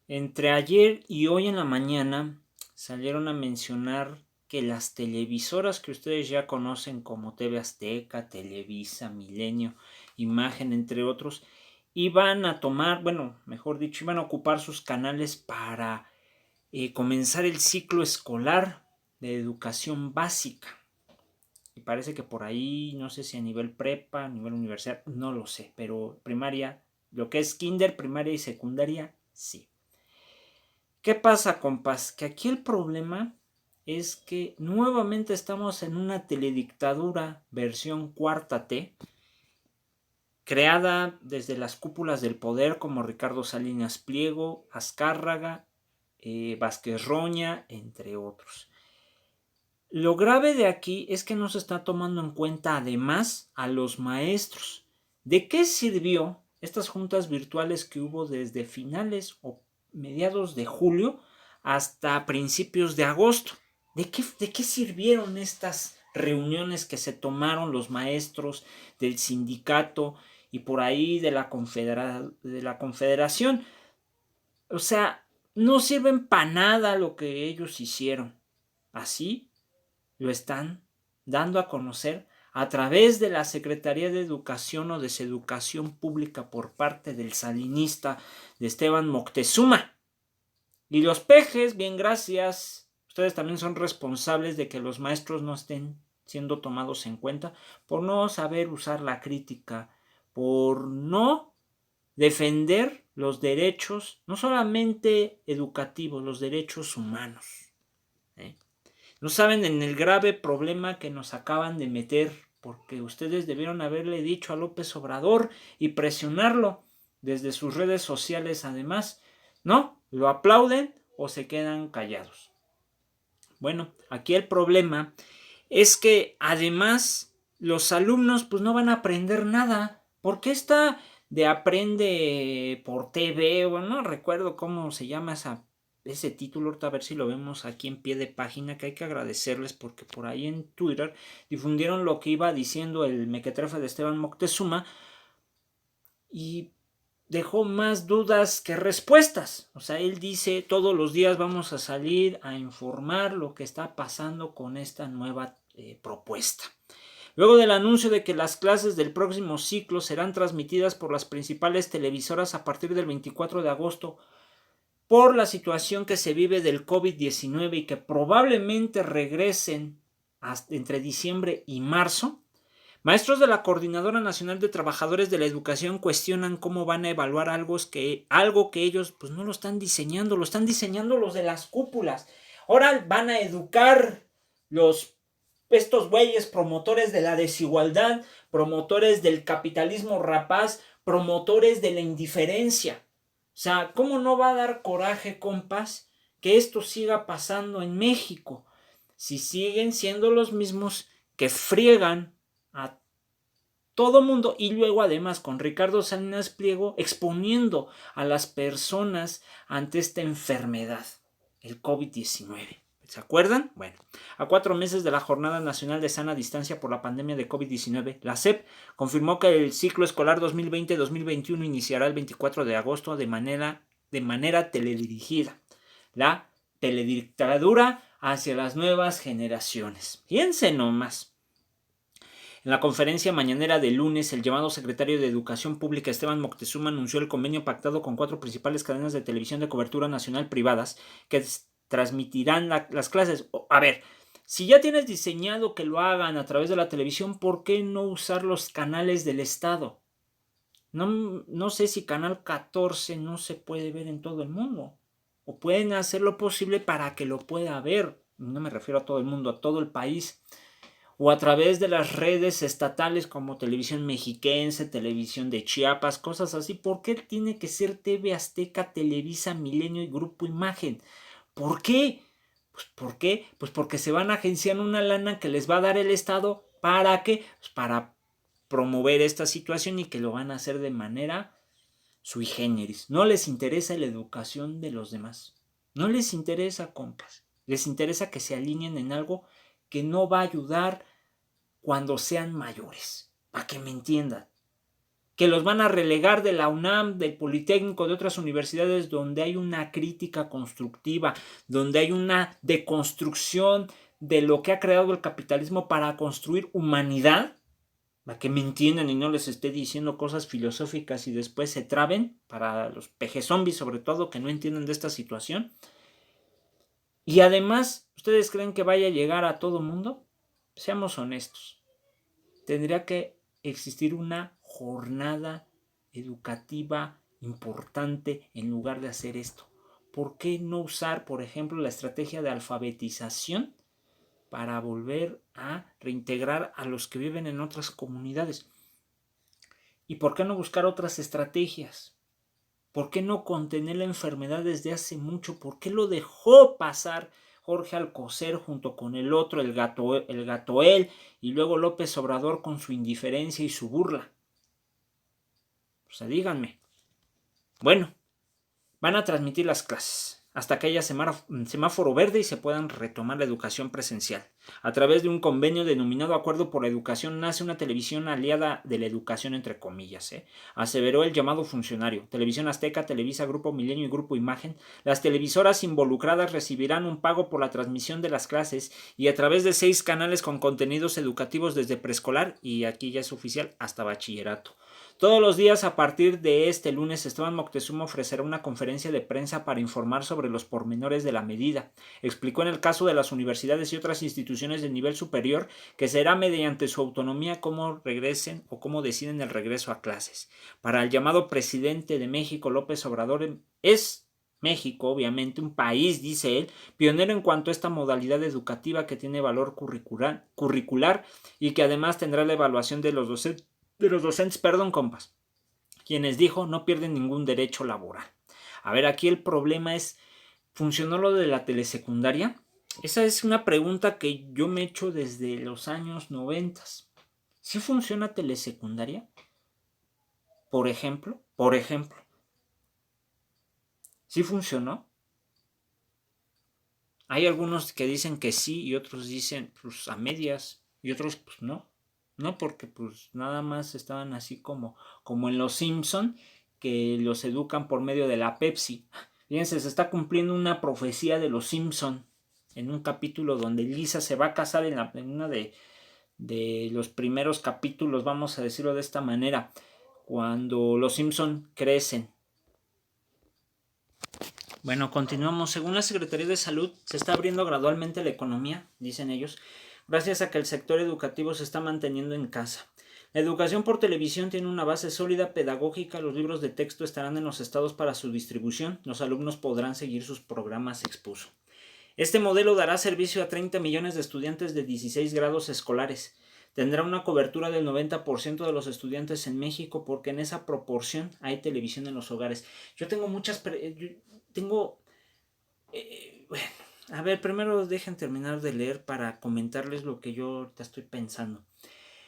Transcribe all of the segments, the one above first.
Entre ayer y hoy en la mañana salieron a mencionar que las televisoras que ustedes ya conocen como TV Azteca, Televisa, Milenio, Imagen, entre otros, iban a tomar, bueno, mejor dicho, iban a ocupar sus canales para comenzar el ciclo escolar de educación básica. Y parece que por ahí, no sé si a nivel prepa, a nivel universidad, no lo sé, pero primaria, lo que es kinder, primaria y secundaria, sí. ¿Qué pasa, compas? Que aquí el problema es que nuevamente estamos en una teledictadura versión cuarta T, creada desde las cúpulas del poder como Ricardo Salinas Pliego, Azcárraga, Vázquez Roña, entre otros. Lo grave de aquí es que no se está tomando en cuenta además a los maestros. ¿De qué sirvió estas juntas virtuales que hubo desde finales o mediados de julio hasta principios de agosto? ¿De qué sirvieron estas reuniones que se tomaron los maestros del sindicato y por ahí de la confederación? O sea, no sirven para nada lo que ellos hicieron. Así lo están dando a conocer a través de la Secretaría de Educación o Deseducación Pública por parte del salinista de Esteban Moctezuma. Y los pejes, bien gracias, ustedes también son responsables de que los maestros no estén siendo tomados en cuenta por no saber usar la crítica, por no defender los derechos, no solamente educativos, los derechos humanos. ¿eh? No saben en el grave problema que nos acaban de meter, porque ustedes debieron haberle dicho a López Obrador y presionarlo desde sus redes sociales además. No, lo aplauden o se quedan callados. Bueno, aquí el problema es que además los alumnos pues no van a aprender nada. Porque esta de aprende por TV, o no recuerdo cómo se llama ese título, ahorita a ver si lo vemos aquí en pie de página, que hay que agradecerles porque por ahí en Twitter difundieron lo que iba diciendo el mequetrefe de Esteban Moctezuma y dejó más dudas que respuestas. O sea, él dice todos los días vamos a salir a informar lo que está pasando con esta nueva propuesta. Luego del anuncio de que las clases del próximo ciclo serán transmitidas por las principales televisoras a partir del 24 de agosto por la situación que se vive del COVID-19 y que probablemente regresen hasta entre diciembre y marzo, maestros de la Coordinadora Nacional de Trabajadores de la Educación cuestionan cómo van a evaluar algo que ellos pues no lo están diseñando, lo están diseñando los de las cúpulas. Ahora van a educar estos güeyes promotores de la desigualdad, promotores del capitalismo rapaz, promotores de la indiferencia. O sea, ¿cómo no va a dar coraje, compas, que esto siga pasando en México? Si siguen siendo los mismos que friegan a todo mundo y luego además con Ricardo Salinas Pliego exponiendo a las personas ante esta enfermedad, el COVID-19. ¿Se acuerdan? Bueno, a 4 meses de la Jornada Nacional de Sana Distancia por la pandemia de COVID-19, la SEP confirmó que el ciclo escolar 2020-2021 iniciará el 24 de agosto de manera teledirigida. La teledictadura hacia las nuevas generaciones. Fíjense nomás. En la conferencia mañanera de lunes, el llamado secretario de Educación Pública Esteban Moctezuma anunció el convenio pactado con 4 principales cadenas de televisión de cobertura nacional privadas que transmitirán las clases. A ver, si ya tienes diseñado que lo hagan a través de la televisión, ¿por qué no usar los canales del Estado? No sé si Canal 14 no se puede ver en todo el mundo. O pueden hacer lo posible para que lo pueda ver. No me refiero a todo el mundo, a todo el país o a través de las redes estatales como Televisión Mexiquense, Televisión de Chiapas, cosas así. ¿Por qué tiene que ser TV Azteca, Televisa, Milenio y Grupo Imagen? ¿Por qué? Pues ¿por qué? Pues porque se van a agenciar una lana que les va a dar el Estado. ¿Para qué? Pues para promover esta situación y que lo van a hacer de manera sui generis. No les interesa la educación de los demás. No les interesa, compas. Les interesa que se alineen en algo que no va a ayudar cuando sean mayores, para que me entiendan. que los van a relegar de la UNAM, del Politécnico, de otras universidades donde hay una crítica constructiva, donde hay una deconstrucción de lo que ha creado el capitalismo para construir humanidad, para que me entiendan y no les esté diciendo cosas filosóficas y después se traben, para los peje-zombies sobre todo, que no entienden de esta situación. Y además, ¿ustedes creen que vaya a llegar a todo mundo? Seamos honestos. Tendría que existir una jornada educativa importante en lugar de hacer esto. ¿Por qué no usar, por ejemplo, la estrategia de alfabetización para volver a reintegrar a los que viven en otras comunidades? ¿Y por qué no buscar otras estrategias? ¿Por qué no contener la enfermedad desde hace mucho? ¿Por qué lo dejó pasar Jorge Alcocer junto con el otro, el Gatoel, y luego López Obrador con su indiferencia y su burla? O sea, díganme. Bueno, van a transmitir las clases hasta que haya semáforo verde y se puedan retomar la educación presencial. A través de un convenio denominado Acuerdo por la Educación nace una televisión aliada de la educación, entre comillas, aseveró el llamado funcionario. Televisión Azteca, Televisa, Grupo Milenio y Grupo Imagen. Las televisoras involucradas recibirán un pago por la transmisión de las clases y a través de 6 canales con contenidos educativos desde preescolar, y aquí ya es oficial, hasta bachillerato. Todos los días a partir de este lunes, Esteban Moctezuma ofrecerá una conferencia de prensa para informar sobre los pormenores de la medida. Explicó en el caso de las universidades y otras instituciones de nivel superior que será mediante su autonomía cómo regresen o cómo deciden el regreso a clases. Para el llamado presidente de México, López Obrador, es México, obviamente, un país, dice él, pionero en cuanto a esta modalidad educativa que tiene valor curricular y que además tendrá la evaluación de los docentes, compas, quienes dijo no pierden ningún derecho laboral. A ver, aquí el problema es, ¿funcionó lo de la telesecundaria? Esa es una pregunta que yo me he hecho desde los años 90. ¿Sí funciona telesecundaria? Por ejemplo, ¿sí funcionó? Hay algunos que dicen que sí y otros dicen pues a medias y otros pues no. No, porque pues nada más estaban así como en los Simpson, que los educan por medio de la Pepsi. Fíjense, se está cumpliendo una profecía de los Simpson en un capítulo donde Lisa se va a casar en una de los primeros capítulos, vamos a decirlo de esta manera, cuando los Simpson crecen. Bueno, continuamos. Según la Secretaría de Salud, se está abriendo gradualmente la economía, dicen ellos, gracias a que el sector educativo se está manteniendo en casa. La educación por televisión tiene una base sólida pedagógica, los libros de texto estarán en los estados para su distribución, los alumnos podrán seguir sus programas, expuso. Este modelo dará servicio a 30 millones de estudiantes de 16 grados escolares. Tendrá una cobertura del 90% de los estudiantes en México porque en esa proporción hay televisión en los hogares. Yo tengo bueno, a ver, primero dejen terminar de leer para comentarles lo que yo ahorita estoy pensando.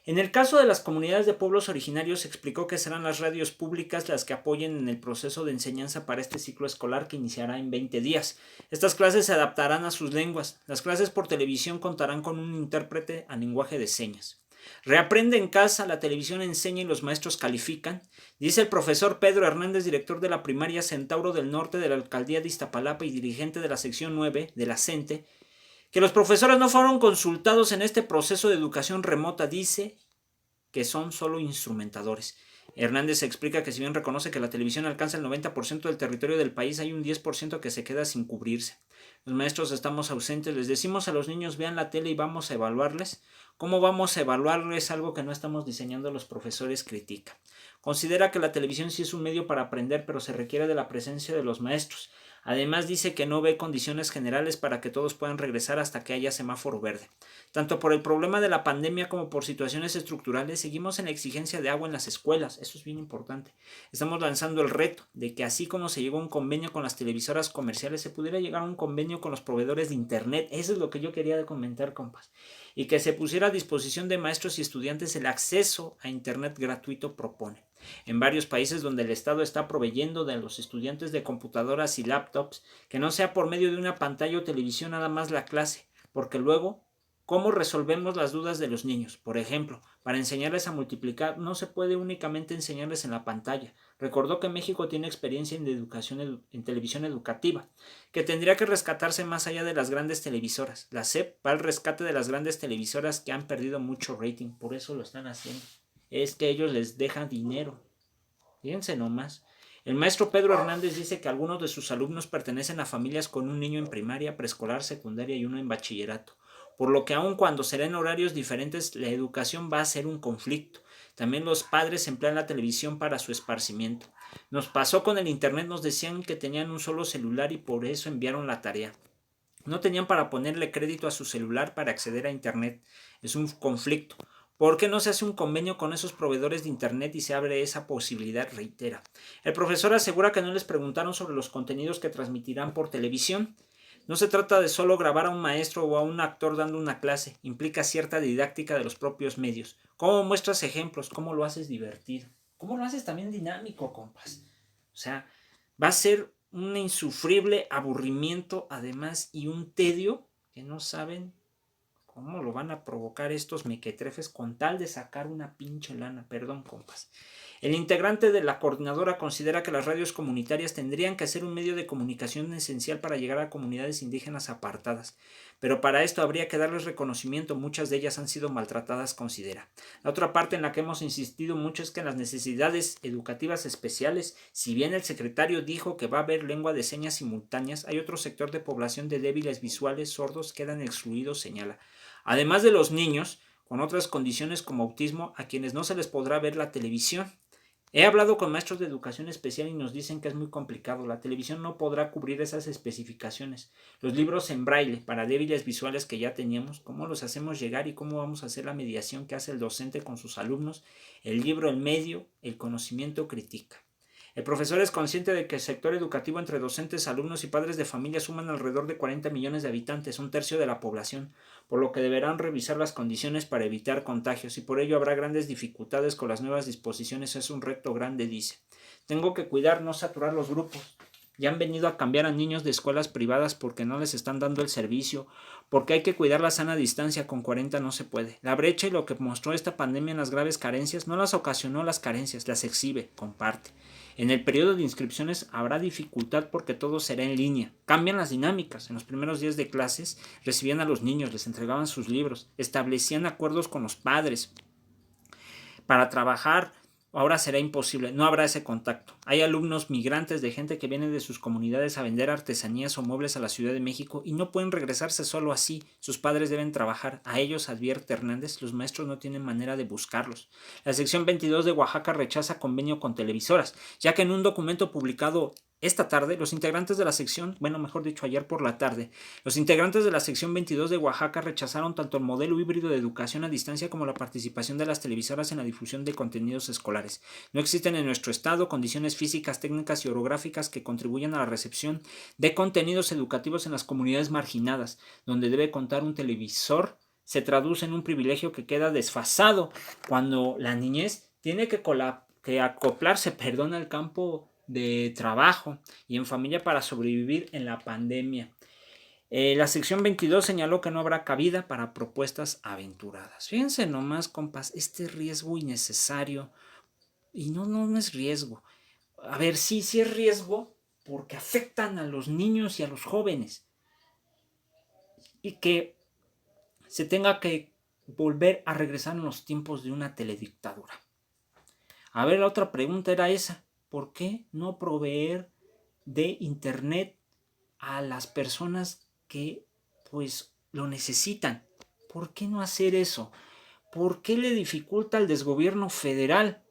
En el caso de las comunidades de pueblos originarios, se explicó que serán las radios públicas las que apoyen en el proceso de enseñanza para este ciclo escolar que iniciará en 20 días. Estas clases se adaptarán a sus lenguas. Las clases por televisión contarán con un intérprete a lenguaje de señas. Reaprende en casa, la televisión enseña y los maestros califican, dice el profesor Pedro Hernández, director de la primaria Centauro del Norte de la alcaldía de Iztapalapa y dirigente de la sección 9 de la CENTE, que los profesores no fueron consultados en este proceso de educación remota. Dice que son solo instrumentadores. Hernández explica que si bien reconoce que la televisión alcanza el 90% del territorio del país, hay un 10% que se queda sin cubrirse. Los maestros estamos ausentes, les decimos a los niños vean la tele y vamos a evaluarles. ¿Cómo vamos a evaluarles algo que no estamos diseñando? Los profesores critica. Considera que la televisión sí es un medio para aprender, pero se requiere de la presencia de los maestros. Además dice que no ve condiciones generales para que todos puedan regresar hasta que haya semáforo verde. Tanto por el problema de la pandemia como por situaciones estructurales, seguimos en la exigencia de agua en las escuelas. Eso es bien importante. Estamos lanzando el reto de que así como se llegó a un convenio con las televisoras comerciales, se pudiera llegar a un convenio con los proveedores de internet. Eso es lo que yo quería comentar, compas. Y que se pusiera a disposición de maestros y estudiantes el acceso a internet gratuito, propone. En varios países donde el Estado está proveyendo de los estudiantes de computadoras y laptops, que no sea por medio de una pantalla o televisión nada más la clase, porque luego ¿Cómo resolvemos las dudas de los niños? Por ejemplo, para enseñarles a multiplicar no se puede únicamente enseñarles en la pantalla. Recordó que México tiene experiencia en educación en televisión educativa, que tendría que rescatarse más allá de las grandes televisoras. La SEP va al rescate de las grandes televisoras que han perdido mucho rating, por eso lo están haciendo. Es que ellos les dejan dinero. Fíjense nomás. El maestro Pedro Hernández dice que algunos de sus alumnos pertenecen a familias con un niño en primaria, preescolar, secundaria y uno en bachillerato, por lo que aun cuando será en horarios diferentes, la educación va a ser un conflicto. También los padres emplean la televisión para su esparcimiento. Nos pasó con el internet, nos decían que tenían un solo celular y por eso enviaron la tarea. No tenían para ponerle crédito a su celular para acceder a internet. Es un conflicto. ¿Por qué no se hace un convenio con esos proveedores de internet y se abre esa posibilidad? Reitera. El profesor asegura que no les preguntaron sobre los contenidos que transmitirán por televisión. No se trata de solo grabar a un maestro o a un actor dando una clase, implica cierta didáctica de los propios medios. ¿Cómo muestras ejemplos? ¿Cómo lo haces divertido? ¿Cómo lo haces también dinámico, compas? O sea, va a ser un insufrible aburrimiento además y un tedio que no saben cómo lo van a provocar estos mequetrefes con tal de sacar una pinche lana. Perdón, compas. El integrante de la coordinadora considera que las radios comunitarias tendrían que ser un medio de comunicación esencial para llegar a comunidades indígenas apartadas, pero para esto habría que darles reconocimiento, muchas de ellas han sido maltratadas, considera. La otra parte en la que hemos insistido mucho es que en las necesidades educativas especiales, si bien el secretario dijo que va a haber lengua de señas simultáneas, hay otro sector de población de débiles visuales, sordos, quedan excluidos, señala. Además de los niños con otras condiciones como autismo, a quienes no se les podrá ver la televisión. He hablado con maestros de educación especial y nos dicen que es muy complicado. La televisión no podrá cubrir esas especificaciones. Los libros en braille para débiles visuales que ya teníamos, ¿cómo los hacemos llegar y cómo vamos a hacer la mediación que hace el docente con sus alumnos? El libro, el medio, el conocimiento critica. El profesor es consciente de que el sector educativo entre docentes, alumnos y padres de familia suman alrededor de 40 millones de habitantes, un tercio de la población, por lo que deberán revisar las condiciones para evitar contagios y por ello habrá grandes dificultades con las nuevas disposiciones. Es un reto grande, dice. Tengo que cuidar, no saturar los grupos. Ya han venido a cambiar a niños de escuelas privadas porque no les están dando el servicio, porque hay que cuidar la sana distancia, con 40 no se puede. La brecha y lo que mostró esta pandemia en las graves carencias no las ocasionó las carencias, las exhibe, comparte. En el periodo de inscripciones habrá dificultad porque todo será en línea. Cambian las dinámicas. En los primeros días de clases recibían a los niños, les entregaban sus libros, establecían acuerdos con los padres para trabajar. Ahora será imposible, no habrá ese contacto. Hay alumnos migrantes de gente que viene de sus comunidades a vender artesanías o muebles a la Ciudad de México y no pueden regresarse solo así. Sus padres deben trabajar. A ellos, advierte Hernández, los maestros no tienen manera de buscarlos. La sección 22 de Oaxaca rechaza convenio con televisoras, ya que en un documento publicado esta tarde, los integrantes de la sección, mejor dicho, ayer por la tarde, los integrantes de la sección 22 de Oaxaca rechazaron tanto el modelo híbrido de educación a distancia como la participación de las televisoras en la difusión de contenidos escolares. No existen en nuestro estado condiciones físicas, técnicas y orográficas que contribuyan a la recepción de contenidos educativos en las comunidades marginadas, donde debe contar un televisor. Se traduce en un privilegio que queda desfasado cuando la niñez tiene que acoplarse, al campo de trabajo y en familia para sobrevivir en la pandemia. La sección 22 señaló que no habrá cabida para propuestas aventuradas. Fíjense nomás, compas, este riesgo innecesario. Y no es riesgo. A ver, sí es riesgo porque afectan a los niños y a los jóvenes. Y que se tenga que volver a regresar en los tiempos de una teledictadura. A ver, la otra pregunta era esa. ¿Por qué no proveer de internet a las personas que pues lo necesitan? ¿Por qué no hacer eso? ¿Por qué le dificulta al desgobierno federal?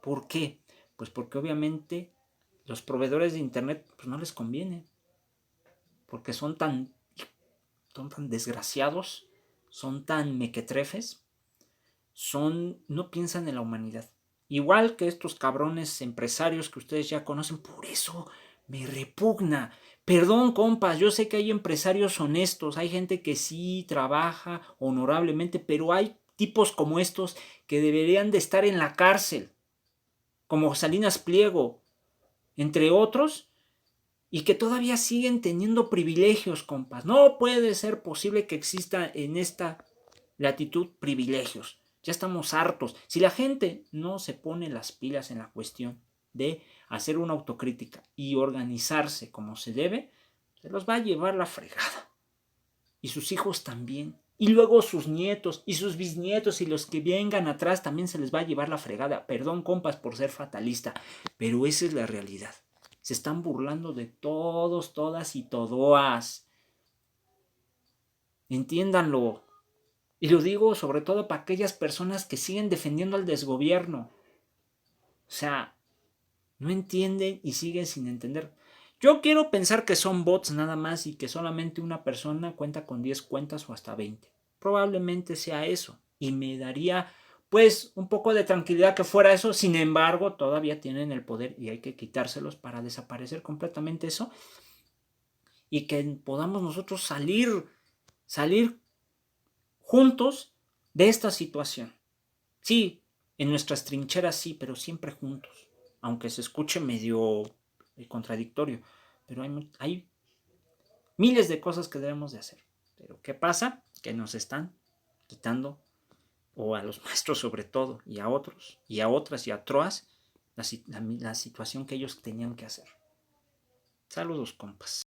¿Por qué? Pues porque obviamente los proveedores de internet pues no les conviene. Porque son tan desgraciados, son tan mequetrefes, no piensan en la humanidad. Igual que estos cabrones empresarios que ustedes ya conocen, por eso me repugna. Perdón, compas, yo sé que hay empresarios honestos, hay gente que sí trabaja honorablemente, pero hay tipos como estos que deberían de estar en la cárcel, como Salinas Pliego, entre otros, y que todavía siguen teniendo privilegios, compas. No puede ser posible que exista en esta La actitud privilegios. Ya estamos hartos. Si la gente no se pone las pilas en la cuestión de hacer una autocrítica y organizarse como se debe, se los va a llevar la fregada. Y sus hijos también. Y luego sus nietos y sus bisnietos y los que vengan atrás también se les va a llevar la fregada. Perdón, compas, por ser fatalista, pero esa es la realidad. Se están burlando de todos, todas y todoas. Entiéndanlo. Y lo digo sobre todo para aquellas personas que siguen defendiendo al desgobierno. O sea, no entienden y siguen sin entender. Yo quiero pensar que son bots nada más y que solamente una persona cuenta con 10 cuentas o hasta 20. Probablemente sea eso. Y me daría pues un poco de tranquilidad que fuera eso. Sin embargo, todavía tienen el poder y hay que quitárselos para desaparecer completamente eso. Y que podamos nosotros salir juntos de esta situación. Sí, en nuestras trincheras sí, pero siempre juntos. Aunque se escuche medio contradictorio. Pero hay miles de cosas que debemos de hacer. Pero ¿qué pasa? Que nos están quitando, o a los maestros sobre todo, y a otros, y a otras, y a otras, la situación que ellos tenían que hacer. Saludos, compas.